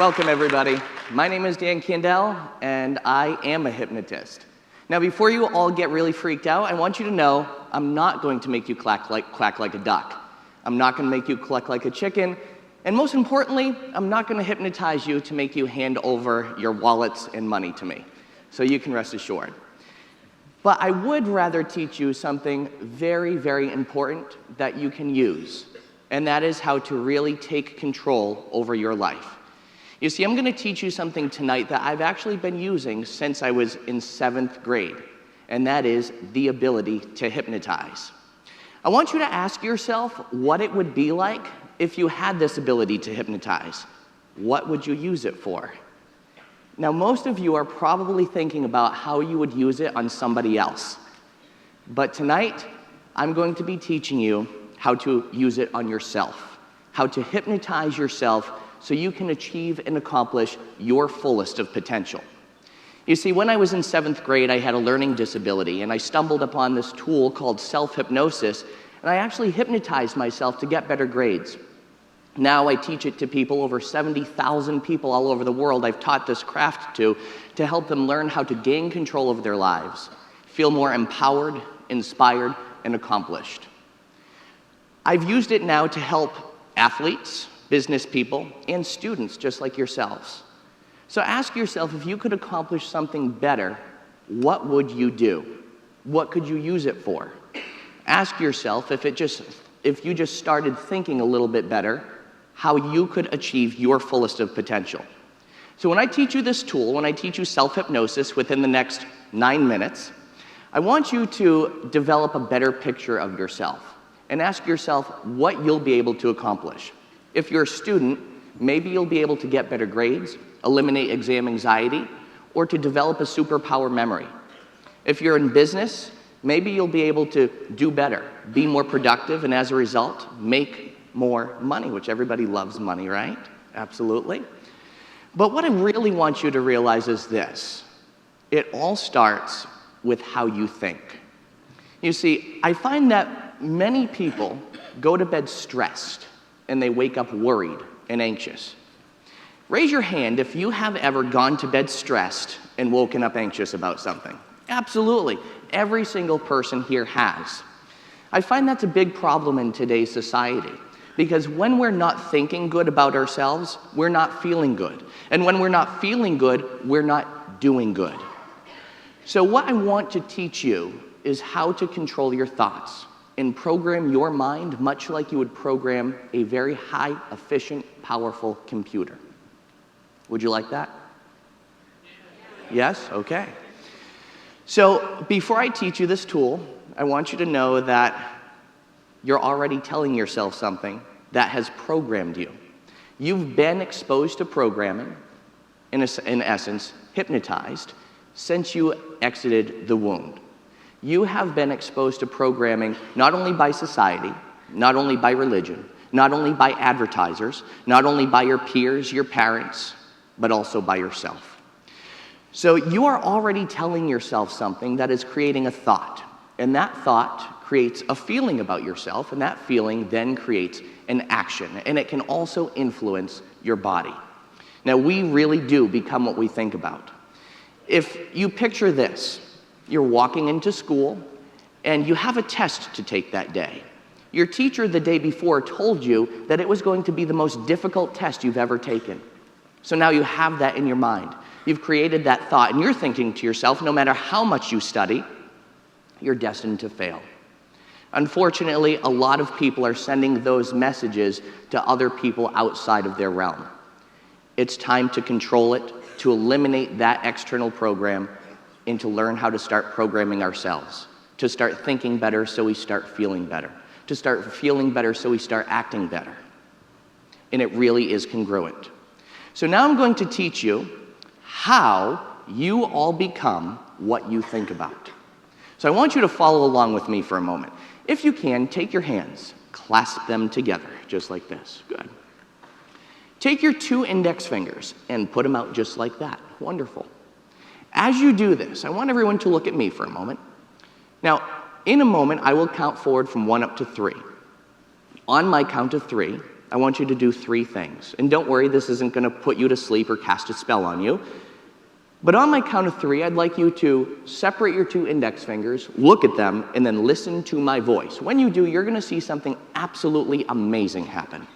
Welcome, everybody. My name is Candell, and I am a hypnotist. Now, before you all get really freaked out, I want you to know I'm not going to make you quack like a duck. I'm not going to make you cluck like a chicken. And most importantly, I'm not going to hypnotize you to make you hand over your wallets and money to me. So you can rest assured. But I would rather teach you something very, very important that you can use. And that is how to really take control over your life. You see, I'm going to teach you something tonight that I've actually been using since I was in 7th grade, and that is the ability to hypnotize. I want you to ask yourself what it would be like if you had this ability to hypnotize. What would you use it for? Now, most of you are probably thinking about how you would use it on somebody else. But tonight, I'm going to be teaching you how to use it on yourself, how to hypnotize yourself so you can achieve and accomplish your fullest of potential. You see, when I was in 7th grade, I had a learning disability, and I stumbled upon this tool called self-hypnosis, and I actually hypnotized myself to get better grades. Now I teach it to people, over 70,000 people all over the world I've taught this craft to help them learn how to gain control of their lives, feel more empowered, inspired, and accomplished. I've used it now to help athletes, business people, and students just like yourselves. So ask yourself, if you could accomplish something better, what would you do? What could you use it for? Ask yourself, if you just started thinking a little bit better, how you could achieve your fullest of potential. So when I teach you this tool, when I teach you self-hypnosis within the next 9 minutes, I want you to develop a better picture of yourself and ask yourself what you'll be able to accomplish. If you're a student, maybe you'll be able to get better grades, eliminate exam anxiety, or to develop a superpower memory. If you're in business, maybe you'll be able to do better, be more productive, and as a result, make more money, which everybody loves money, right? Absolutely. But what I really want you to realize is this. It all starts with how you think. You see, I find that many people go to bed stressed, and they wake up worried and anxious. Raise your hand if you have ever gone to bed stressed and woken up anxious about something. Absolutely. Every single person here has. I find that's a big problem in today's society, because when we're not thinking good about ourselves, we're not feeling good. And when we're not feeling good, we're not doing good. So what I want to teach you is how to control your thoughts and program your mind much like you would program a very high, efficient, powerful computer. Would you like that? Yes? Okay. So before I teach you this tool, I want you to know that you're already telling yourself something that has programmed you. You've been exposed to programming, in essence, hypnotized, since you exited the womb. You have been exposed to programming not only by society, not only by religion, not only by advertisers, not only by your peers, your parents, but also by yourself. So you are already telling yourself something that is creating a thought, and that thought creates a feeling about yourself, and that feeling then creates an action, and it can also influence your body. Now, we really do become what we think about. If you picture this, you're walking into school, and you have a test to take that day. Your teacher the day before told you that it was going to be the most difficult test you've ever taken. So now you have that in your mind. You've created that thought, and you're thinking to yourself, no matter how much you study, you're destined to fail. Unfortunately, a lot of people are sending those messages to other people outside of their realm. It's time to control it, to eliminate that external program, and to learn how to start programming ourselves, to start thinking better so we start feeling better, to start feeling better so we start acting better. And it really is congruent. So now I'm going to teach you how you all become what you think about. So I want you to follow along with me for a moment. If you can, take your hands, clasp them together, just like this. Good. Take your 2 index fingers and put them out just like that. Wonderful. As you do this, I want everyone to look at me for a moment. Now, in a moment, I will count forward from 1 up to 3. On my count of 3, I want you to do 3 things. And don't worry, this isn't going to put you to sleep or cast a spell on you. But on my count of 3, I'd like you to separate your 2 index fingers, look at them, and then listen to my voice. When you do, you're going to see something absolutely amazing happen.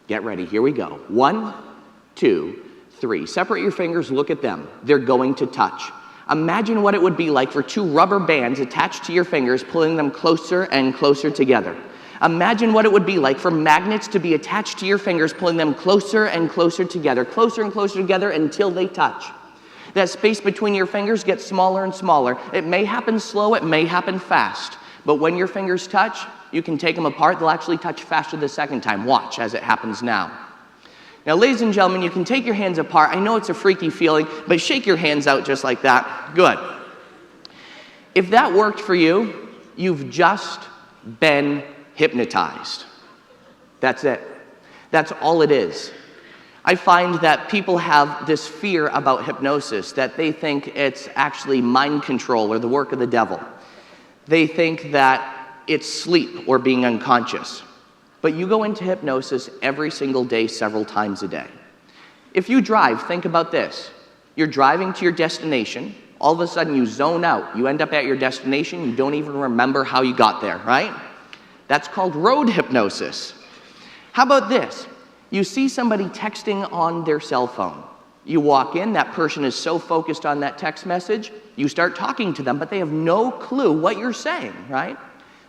Get ready. Here we go. 1, 2, 3. Separate your fingers, look at them. They're going to touch. Imagine what it would be like for 2 rubber bands attached to your fingers, pulling them closer and closer together. Imagine what it would be like for magnets to be attached to your fingers, pulling them closer and closer together until they touch. That space between your fingers gets smaller and smaller. It may happen slow, it may happen fast. But when your fingers touch, you can take them apart. They'll actually touch faster the second time. Watch as it happens now. Now, ladies and gentlemen, you can take your hands apart. I know it's a freaky feeling, but shake your hands out just like that. Good. If that worked for you, you've just been hypnotized. That's it. That's all it is. I find that people have this fear about hypnosis, that they think it's actually mind control or the work of the devil. They think that it's sleep or being unconscious. But you go into hypnosis every single day, several times a day. If you drive, think about this. You're driving to your destination. All of a sudden, you zone out. You end up at your destination. You don't even remember how you got there, right? That's called road hypnosis. How about this? You see somebody texting on their cell phone. You walk in, that person is so focused on that text message, you start talking to them, but they have no clue what you're saying, right?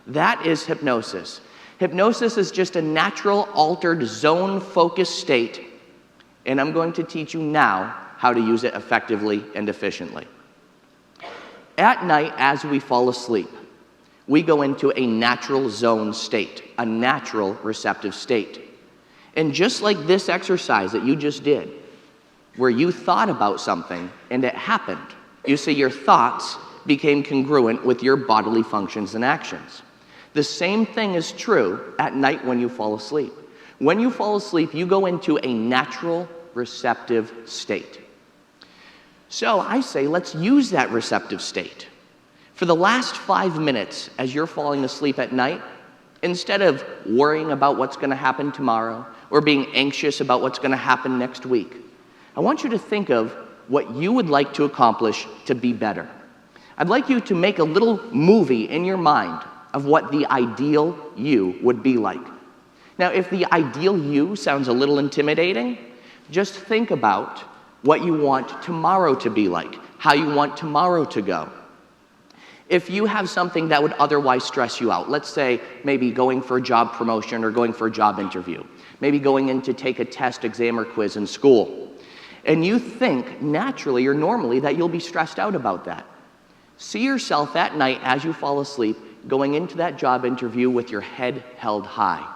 That is hypnosis. Hypnosis is just a natural, altered, zone-focused state, and I'm going to teach you now how to use it effectively and efficiently. At night, as we fall asleep, we go into a natural zone state, a natural receptive state. And just like this exercise that you just did, where you thought about something and it happened, you see your thoughts became congruent with your bodily functions and actions. The same thing is true at night when you fall asleep. When you fall asleep, you go into a natural receptive state. So I say, let's use that receptive state. For the last 5 minutes as you're falling asleep at night, instead of worrying about what's going to happen tomorrow or being anxious about what's going to happen next week, I want you to think of what you would like to accomplish to be better. I'd like you to make a little movie in your mind of what the ideal you would be like. Now, if the ideal you sounds a little intimidating, just think about what you want tomorrow to be like, how you want tomorrow to go. If you have something that would otherwise stress you out, let's say maybe going for a job promotion or going for a job interview, maybe going in to take a test, exam, or quiz in school, and you think naturally or normally that you'll be stressed out about that, see yourself at night as you fall asleep going into that job interview with your head held high.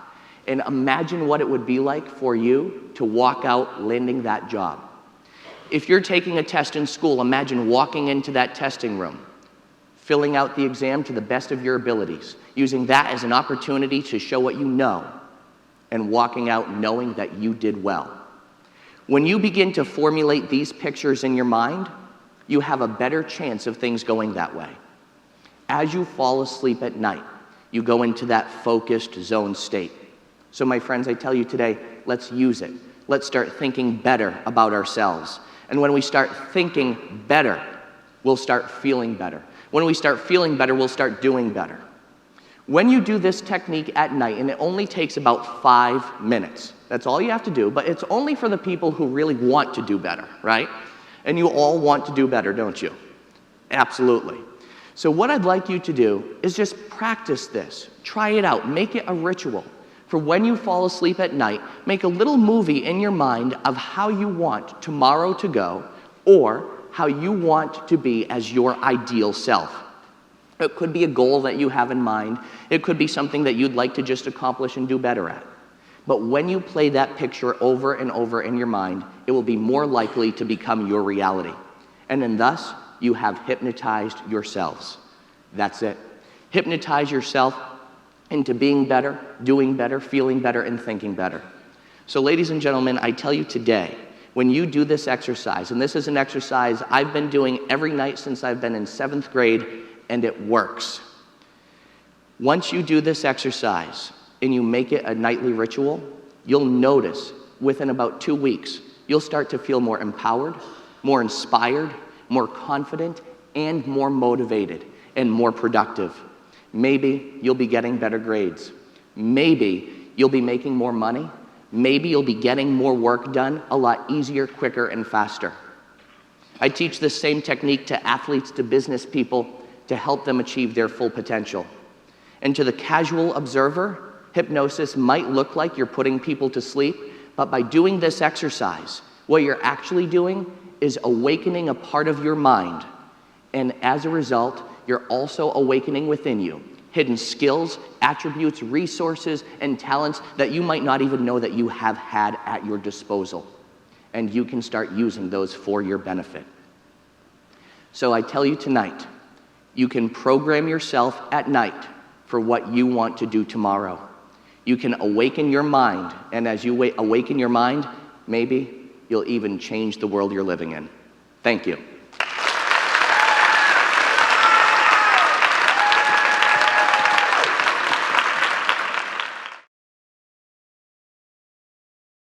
And imagine what it would be like for you to walk out landing that job. If you're taking a test in school, imagine walking into that testing room, filling out the exam to the best of your abilities, using that as an opportunity to show what you know, and walking out knowing that you did well. When you begin to formulate these pictures in your mind, you have a better chance of things going that way. As you fall asleep at night, you go into that focused zone state. So my friends, I tell you today, let's use it. Let's start thinking better about ourselves. And when we start thinking better, we'll start feeling better. When we start feeling better, we'll start doing better. When you do this technique at night, and it only takes about 5 minutes, that's all you have to do, but it's only for the people who really want to do better, right? And you all want to do better, don't you? Absolutely. So what I'd like you to do is just practice this. Try it out. Make it a ritual. For when you fall asleep at night, make a little movie in your mind of how you want tomorrow to go or how you want to be as your ideal self. It could be a goal that you have in mind. It could be something that you'd like to just accomplish and do better at. But when you play that picture over and over in your mind, it will be more likely to become your reality. And then thus, you have hypnotized yourselves. That's it. Hypnotize yourself into being better, doing better, feeling better, and thinking better. So ladies and gentlemen, I tell you today, when you do this exercise, and this is an exercise I've been doing every night since I've been in 7th grade, and it works. Once you do this exercise and you make it a nightly ritual, you'll notice within about 2 weeks, you'll start to feel more empowered, more inspired, more confident, and more motivated and more productive. Maybe you'll be getting better grades. Maybe you'll be making more money. Maybe you'll be getting more work done a lot easier, quicker, and faster. I teach this same technique to athletes, to business people, to help them achieve their full potential. And to the casual observer, hypnosis might look like you're putting people to sleep, but by doing this exercise, what you're actually doing is awakening a part of your mind. And as a result, you're also awakening within you hidden skills, attributes, resources, and talents that you might not even know that you have had at your disposal. And you can start using those for your benefit. So I tell you tonight, you can program yourself at night for what you want to do tomorrow. You can awaken your mind, and as you awaken your mind, maybe you'll even change the world you're living in. Thank you.